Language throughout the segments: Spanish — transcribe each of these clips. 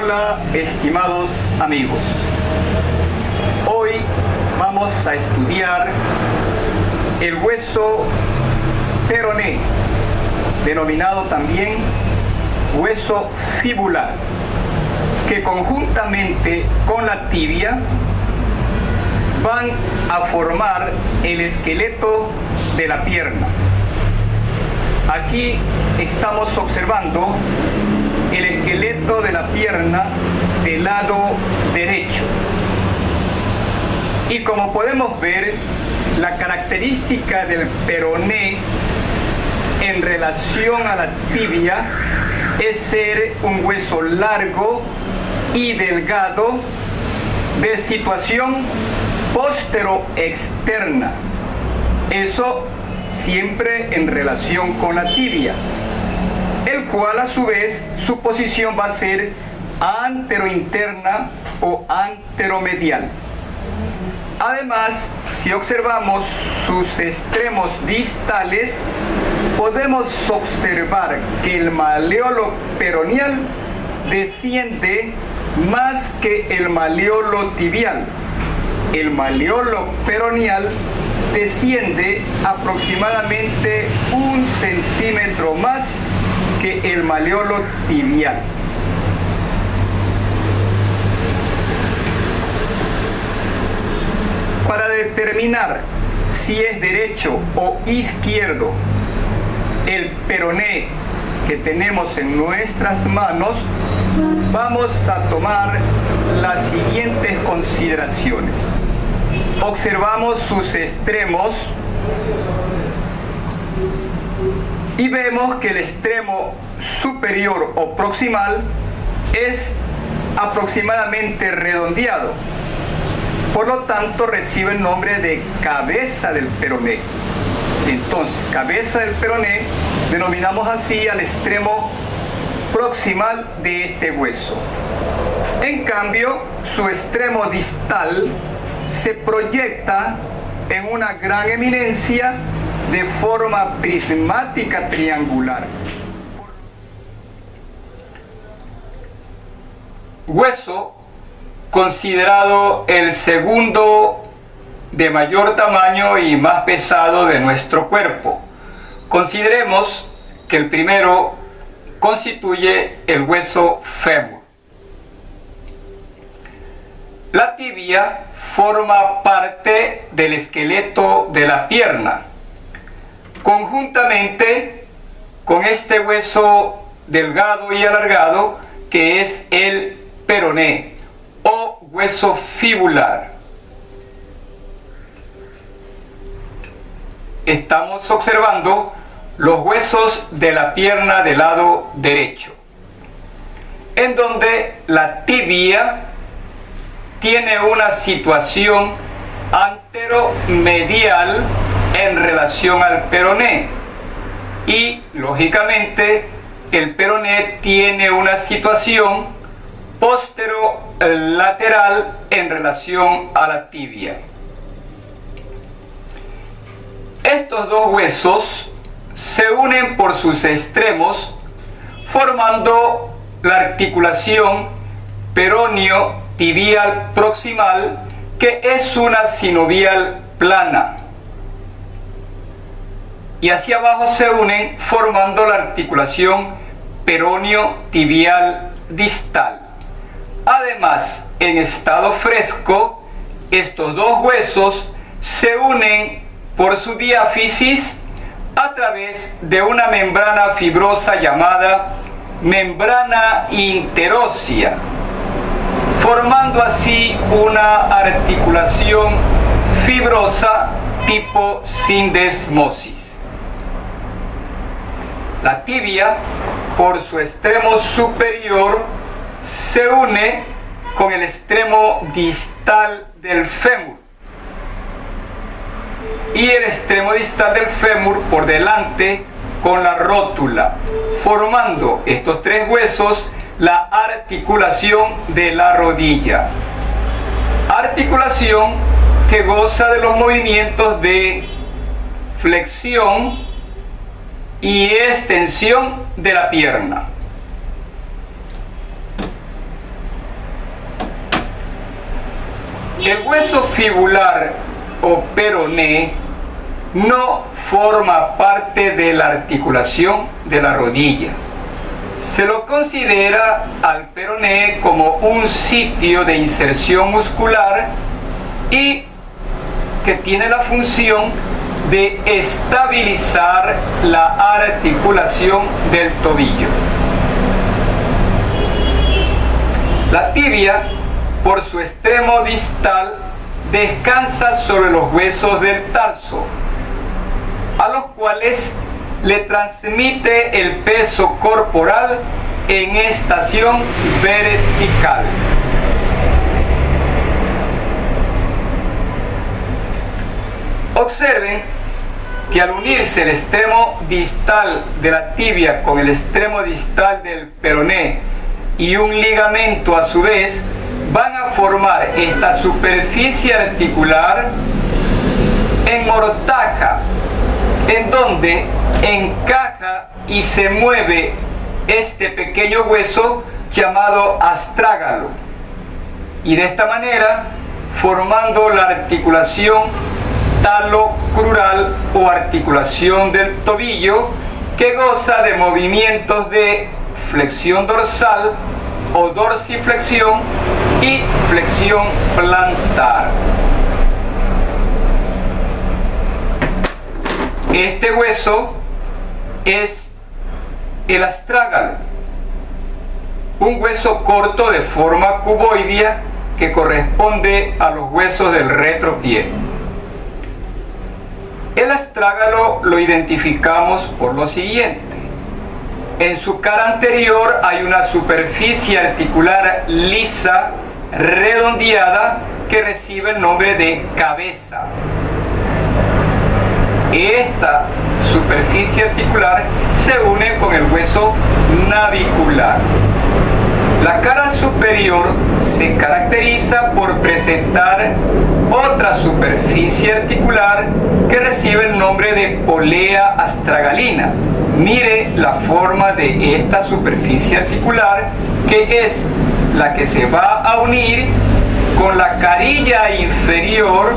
Hola, estimados amigos. Hoy vamos a estudiar el hueso peroné, denominado también hueso fibular, que conjuntamente con la tibia van a formar el esqueleto de la pierna. Aquí estamos observando el esqueleto de la pierna del lado derecho. Y como podemos ver, la característica del peroné en relación a la tibia es ser un hueso largo y delgado de situación postero-externa. Eso siempre en relación con la tibia, el cual a su vez su posición va a ser antero-interna o antero-medial. Además, si observamos sus extremos distales, podemos observar que el maleolo peroneal desciende más que el maleolo tibial. El maleolo peroneal desciende aproximadamente 1 centímetro más que el maleolo tibial. Para determinar si es derecho o izquierdo el peroné que tenemos en nuestras manos, vamos a tomar las siguientes consideraciones. Observamos sus extremos y vemos que el extremo superior o proximal es aproximadamente redondeado. Por lo tanto, recibe el nombre de cabeza del peroné. Entonces, cabeza del peroné denominamos así al extremo proximal de este hueso. En cambio, su extremo distal se proyecta en una gran eminencia de forma prismática triangular. Hueso considerado el segundo de mayor tamaño y más pesado de nuestro cuerpo. Consideremos que el primero constituye el hueso fémur. La tibia forma parte del esqueleto de la pierna, conjuntamente con este hueso delgado y alargado que es el peroné o hueso fibular. Estamos observando los huesos de la pierna del lado derecho, en donde la tibia tiene una situación anteromedial en relación al peroné y lógicamente el peroné tiene una situación posterolateral en relación a la tibia. Estos dos huesos se unen por sus extremos formando la articulación peroneo-tibial proximal, que es una sinovial plana, y hacia abajo se unen formando la articulación peroneo-tibial distal. Además, en estado fresco, estos dos huesos se unen por su diáfisis a través de una membrana fibrosa llamada membrana interósea, formando así una articulación fibrosa tipo sindesmosis. La tibia, por su extremo superior, se une con el extremo distal del fémur y el extremo distal del fémur por delante con la rótula, formando estos tres huesos la articulación de la rodilla. Articulación que goza de los movimientos de flexión y extensión de la pierna. El hueso fibular o peroné no forma parte de la articulación de la rodilla. Se lo considera al peroné como un sitio de inserción muscular y que tiene la función de estabilizar la articulación del tobillo. La tibia, por su extremo distal, descansa sobre los huesos del tarso, a los cuales le transmite el peso corporal en estación vertical. Observen que al unirse el extremo distal de la tibia con el extremo distal del peroné y un ligamento a su vez, van a formar esta superficie articular enhortaja, en donde encaja y se mueve este pequeño hueso llamado astrágalo, y de esta manera formando la articulación talocrural o articulación del tobillo, que goza de movimientos de flexión dorsal o dorsiflexión y flexión plantar. Este hueso es el astrágalo, un hueso corto de forma cuboidea que corresponde a los huesos del retropié. El astrágalo lo identificamos por lo siguiente. En su cara anterior hay una superficie articular lisa, redondeada, que recibe el nombre de cabeza. Esta superficie articular se une con el hueso navicular. La cara superior se caracteriza por presentar otra superficie articular que recibe el nombre de polea astragalina. Mire la forma de esta superficie articular, que es la que se va a unir con la carilla inferior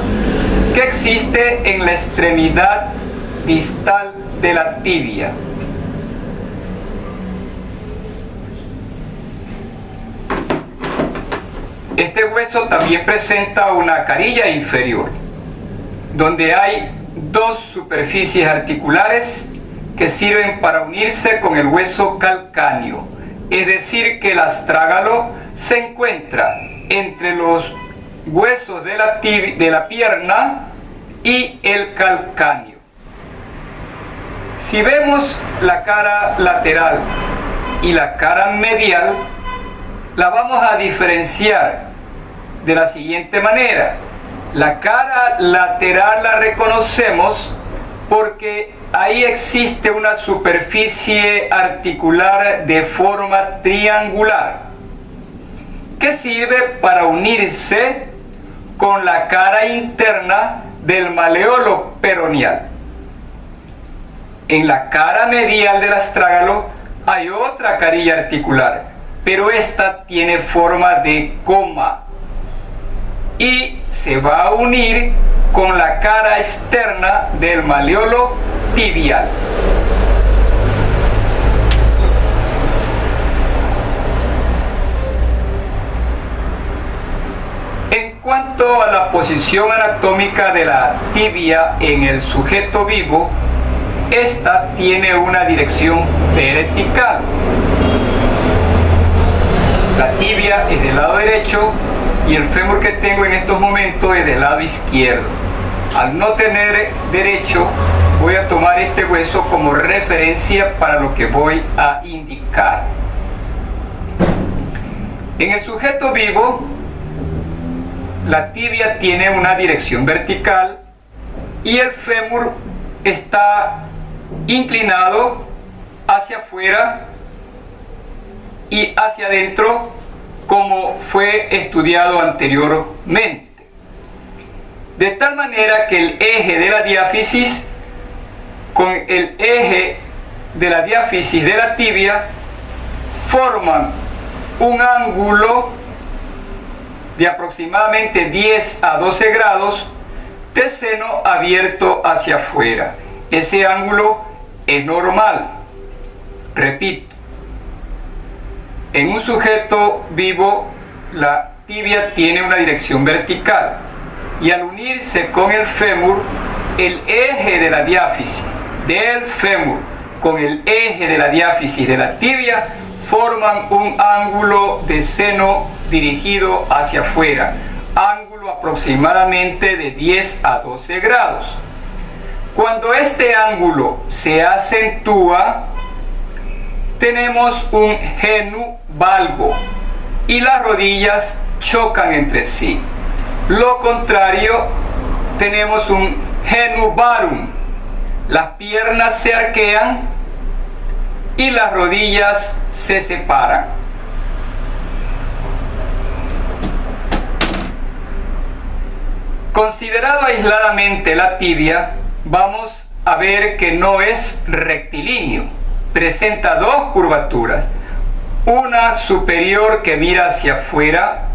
que existe en la extremidad distal de la tibia. Este hueso también presenta una carilla inferior, donde hay dos superficies articulares que sirven para unirse con el hueso calcáneo. Es decir, que el astrágalo se encuentra entre los huesos de la pierna y el calcáneo. Si vemos la cara lateral y la cara medial, la vamos a diferenciar de la siguiente manera. La cara lateral la reconocemos porque ahí existe una superficie articular de forma triangular que sirve para unirse con la cara interna del maleolo peroneal. En la cara medial del astrágalo hay otra carilla articular, pero esta tiene forma de coma y se va a unir con la cara externa del maleolo tibial. En cuanto a la posición anatómica de la tibia en el sujeto vivo, esta tiene una dirección vertical. La tibia es del lado derecho y el fémur que tengo en estos momentos es del lado izquierdo. Al no tener derecho, voy a tomar este hueso como referencia para lo que voy a indicar. En el sujeto vivo, la tibia tiene una dirección vertical y el fémur está inclinado hacia afuera y hacia adentro, como fue estudiado anteriormente. De tal manera que el eje de la diáfisis con el eje de la diáfisis de la tibia forman un ángulo de aproximadamente 10 a 12 grados de seno abierto hacia afuera. Ese ángulo es normal. Repito, en un sujeto vivo la tibia tiene una dirección vertical y al unirse con el fémur, el eje de la diáfisis del fémur con el eje de la diáfisis de la tibia forman un ángulo de seno dirigido hacia afuera, ángulo aproximadamente de 10 a 12 grados. Cuando este ángulo se acentúa, tenemos un genu valgo y las rodillas chocan entre sí. Lo contrario, tenemos un genu varum. Las piernas se arquean y las rodillas se separan. Considerado aisladamente la tibia, vamos a ver que no es rectilíneo. Presenta dos curvaturas, una superior que mira hacia afuera,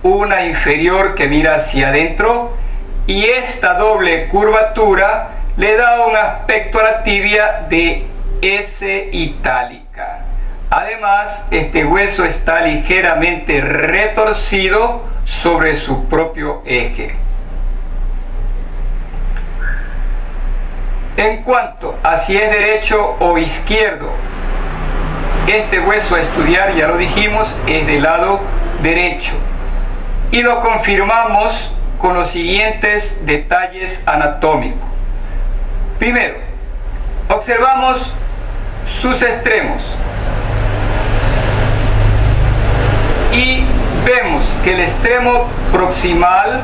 una inferior que mira hacia adentro, y esta doble curvatura le da un aspecto a la tibia de S itálica. Además, este hueso está ligeramente retorcido sobre su propio eje. En cuanto a si es derecho o izquierdo, este hueso a estudiar, ya lo dijimos, es del lado derecho. Y lo confirmamos con los siguientes detalles anatómicos. Primero, observamos sus extremos y vemos que el extremo proximal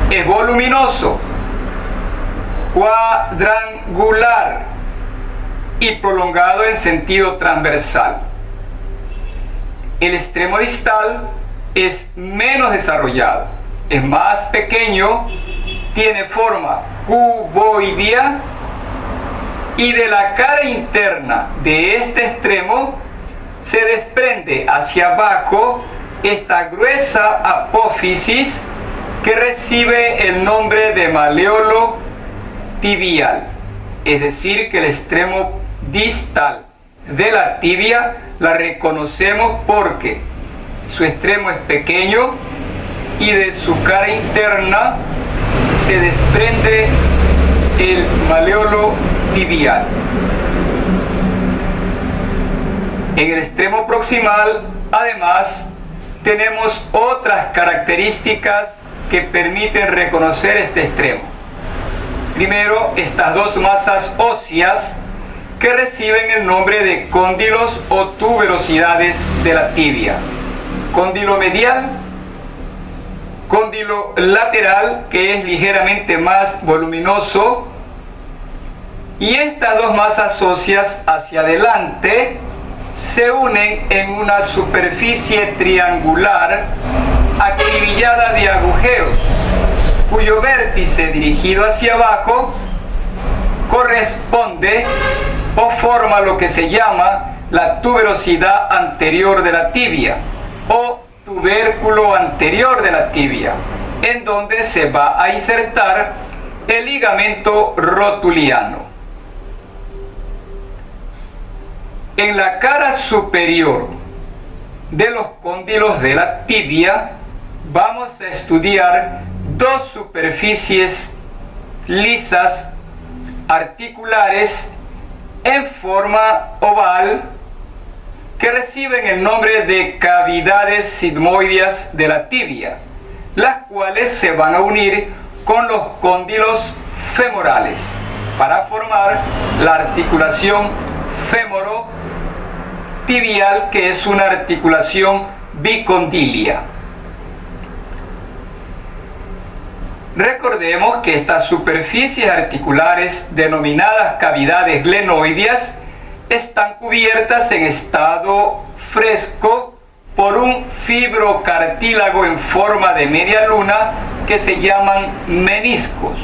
es voluminoso, cuadrangular y prolongado en sentido transversal. El extremo distal es menos desarrollado, es más pequeño, tiene forma cuboidea y de la cara interna de este extremo se desprende hacia abajo esta gruesa apófisis que recibe el nombre de maleolo tibial, es decir, que el extremo distal de la tibia la reconocemos porque su extremo es pequeño y de su cara interna se desprende el maleolo tibial. En el extremo proximal, además, tenemos otras características que permiten reconocer este extremo. Primero, estas dos masas óseas que reciben el nombre de cóndilos o tuberosidades de la tibia. Cóndilo medial, cóndilo lateral, que es ligeramente más voluminoso, y estas dos masas óseas hacia adelante se unen en una superficie triangular acribillada de agujeros, cuyo vértice dirigido hacia abajo corresponde o forma lo que se llama la tuberosidad anterior de la tibia o tubérculo anterior de la tibia, en donde se va a insertar el ligamento rotuliano. En la cara superior de los cóndilos de la tibia vamos a estudiar dos superficies lisas articulares en forma oval que reciben el nombre de cavidades sigmoideas de la tibia, las cuales se van a unir con los cóndilos femorales para formar la articulación femoro-tibial, que es una articulación bicondilia. Recordemos que estas superficies articulares, denominadas cavidades glenoideas, están cubiertas en estado fresco por un fibrocartílago en forma de media luna que se llaman meniscos.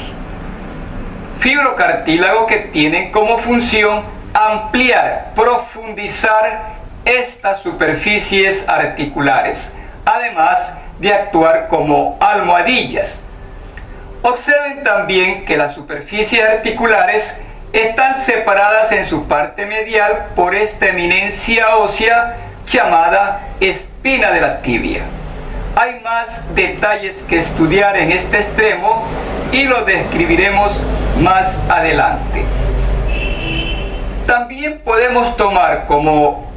Fibrocartílago que tienen como función ampliar, profundizar estas superficies articulares, además de actuar como almohadillas. Observen también que las superficies articulares están separadas en su parte medial por esta eminencia ósea llamada espina de la tibia. Hay más detalles que estudiar en este extremo y lo describiremos más adelante. También podemos tomar como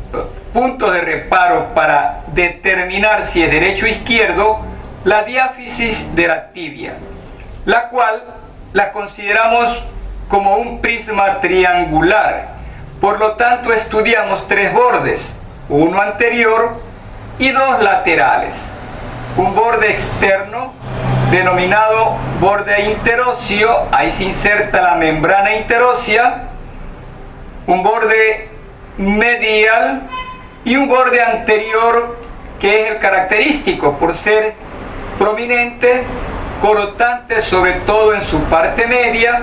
punto de reparo para determinar si es derecho o izquierdo la diáfisis de la tibia, la cual la consideramos como un prisma triangular. Por lo tanto, estudiamos tres bordes, uno anterior y dos laterales. Un borde externo denominado borde interóseo, ahí se inserta la membrana interósea, un borde medial y un borde anterior que es el característico por ser prominente, cortante sobre todo en su parte media,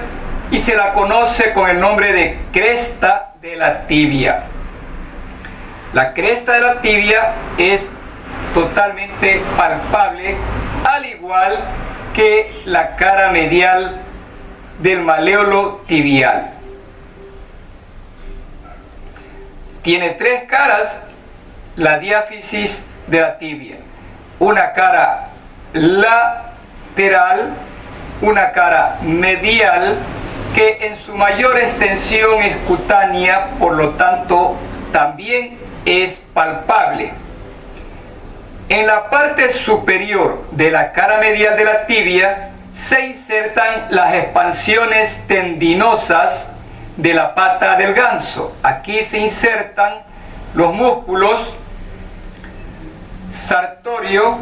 y se la conoce con el nombre de cresta de la tibia. La cresta de la tibia es totalmente palpable, al igual que la cara medial del maléolo tibial. Tiene tres caras la diáfisis de la tibia: una cara lateral, una cara medial, que en su mayor extensión es cutánea, por lo tanto también es palpable. En la parte superior de la cara medial de la tibia se insertan las expansiones tendinosas de la pata del ganso. Aquí se insertan los músculos sartorio,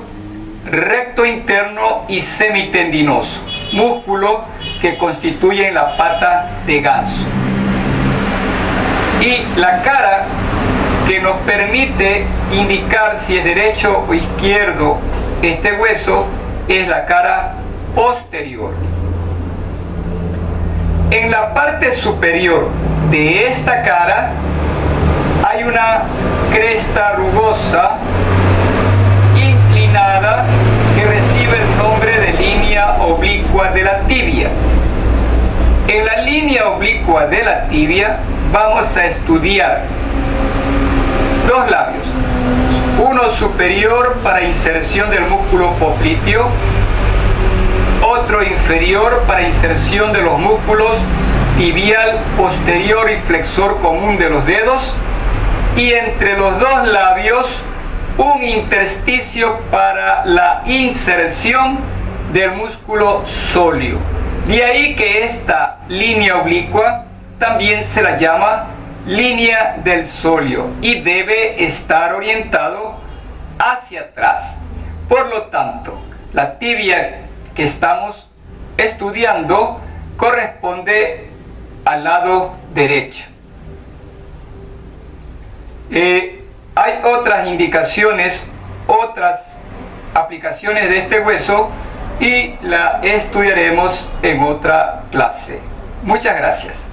recto interno y semitendinoso, músculos que constituyen la pata de ganso. Y la cara que nos permite indicar si es derecho o izquierdo este hueso es la cara posterior. En la parte superior de esta cara hay una cresta rugosa inclinada que recibe el nombre de línea oblicua de la tibia. En la línea oblicua de la tibia vamos a estudiar dos labios, uno superior para inserción del músculo popliteo, otro inferior para inserción de los músculos tibial posterior y flexor común de los dedos, y entre los dos labios un intersticio para la inserción del músculo sóleo. De ahí que esta línea oblicua también se la llama línea del sóleo y debe estar orientado hacia atrás. Por lo tanto, la tibia que estamos estudiando corresponde al lado derecho. Hay otras indicaciones, otras aplicaciones de este hueso, y la estudiaremos en otra clase. Muchas gracias.